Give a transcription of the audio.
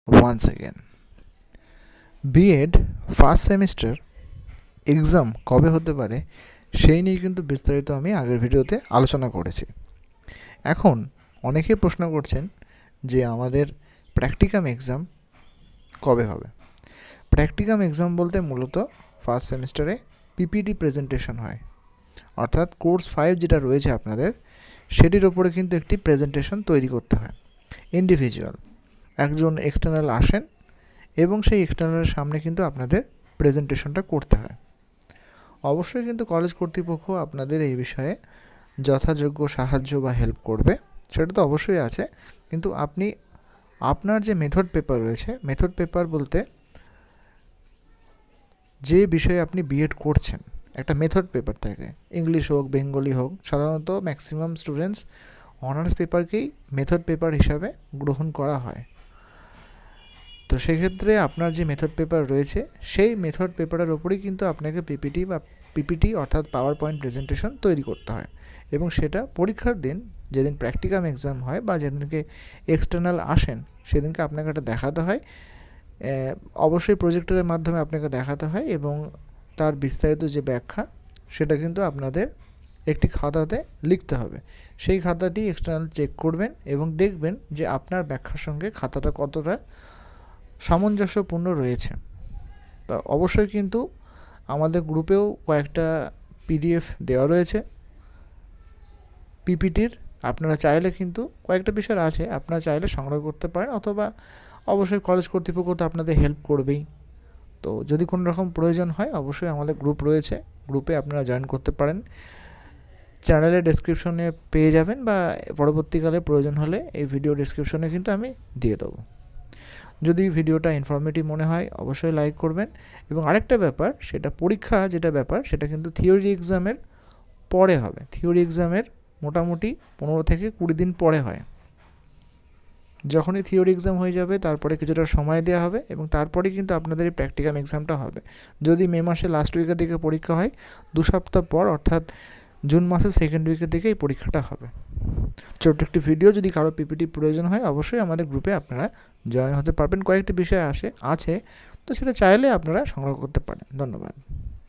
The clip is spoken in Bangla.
once again. B.Ed first semester exam কবে হতে পারে সেই নিয়ে কিন্তু বিস্তারিত আমি আগের ভিডিওতে আলোচনা করেছি। এখন অনেকেই প্রশ্ন করছেন যে আমাদের প্র্যাকটিকাম এক্সাম কবে হবে। প্র্যাকটিকাম এক্সাম বলতে মূলত ফার্স্ট সেমিস্টারে পিপিটি প্রেজেন্টেশন হয়, অর্থাৎ কোর্স 5 যেটা রয়েছে আপনাদের সেটির ওপরে কিন্তু একটি প্রেজেন্টেশন তৈরি করতে হয়। ইন্ডিভিজুয়াল একজন এক্সটার্নাল আসেন এবং সেই এক্সটার্নালের সামনে কিন্তু আপনাদের প্রেজেন্টেশনটা করতে হয়। অবশ্যই কিন্তু কলেজ কর্তৃপক্ষ আপনাদের এই বিষয়ে যথাযোগ্য সাহায্য বা হেল্প করবে, সেটা তো অবশ্যই আছে। কিন্তু আপনি আপনার যে মেথড পেপার রয়েছে, মেথড পেপার বলতে যে বিষয়ে আপনি বিএড করছেন একটা মেথড পেপার থাকে, ইংলিশ হোক বেঙ্গলি হোক, সাধারণত ম্যাক্সিমাম স্টুডেন্টস অনার্স পেপারকেই মেথড পেপার হিসাবে গ্রহণ করা হয়। তো সেক্ষেত্রে আপনার যে মেথড পেপার রয়েছে সেই মেথড পেপারের ওপরেই কিন্তু আপনাকে পিপিটি অর্থাৎ পাওয়ার পয়েন্ট প্রেজেন্টেশন তৈরি করতে হয় এবং সেটা পরীক্ষার দিন যেদিন প্র্যাকটিকাম এক্সাম হয় বা যেদিনকে এক্সটার্নাল আসেন সেদিনকে আপনাকে এটা দেখাতে হয়। অবশ্যই প্রজেক্টরের মাধ্যমে আপনাকে দেখাতে হয় এবং তার বিস্তারিত যে ব্যাখ্যা সেটা কিন্তু আপনাদের একটি খাতাতে লিখতে হবে। সেই খাতাটি এক্সটার্নাল চেক করবেন এবং দেখবেন যে আপনার ব্যাখ্যার সঙ্গে খাতাটা কতটা সামঞ্জস্যপূর্ণ রয়েছে। তা অবশ্যই কিন্তু আমাদের গ্রুপেও কয়েকটা পিডিএফ দেওয়া রয়েছে পিপিটির, আপনারা চাইলে কিন্তু কয়েকটা বিষয় আছে আপনারা চাইলে সংগ্রহ করতে পারেন, অথবা অবশ্যই কলেজ কর্তৃপক্ষ তো আপনাদের হেল্প করবেই। তো যদি কোনো রকম প্রয়োজন হয় অবশ্যই আমাদের গ্রুপ রয়েছে, গ্রুপে আপনারা জয়েন করতে পারেন। চ্যানেলের ডেসক্রিপশনে পেয়ে যাবেন বা পরবর্তীকালে প্রয়োজন হলে এই ভিডিও ডেসক্রিপশনে কিন্তু আমি দিয়ে দেবো। যদি ভিডিওটা ইনফরমেটিভ মনে হয় অবশ্যই লাইক করবেন। এবং আরেকটা ব্যাপার, সেটা পরীক্ষা যেটা ব্যাপার সেটা কিন্তু থিওরি এক্সামের পরে হবে। থিওরি এক্সামের মোটামুটি 15 থেকে 20 দিন পরে হয়। যখনই থিওরি এক্সাম হয়ে যাবে তারপরে কিছুটা সময় দেওয়া হবে এবং তারপরে কিন্তু আপনাদের এই প্র্যাকটিকাম এক্সামটা হবে। যদি মে মাসে লাস্ট উইকের দিকে পরীক্ষা হয় 2 সপ্তাহ পর অর্থাৎ জুন মাসের সেকেন্ড উইকের দিকে এই পরীক্ষাটা হবে। ছোট্ট একটি ভিডিও, যদি কারো পিপিটি প্রয়োজন হয় অবশ্যই আমাদের গ্রুপে আপনারা জয়েন হতে পারবেন। কয়েকটি বিষয় আছে তো সেটা চাইলে আপনারা সংগ্রহ করতে পারেন। ধন্যবাদ।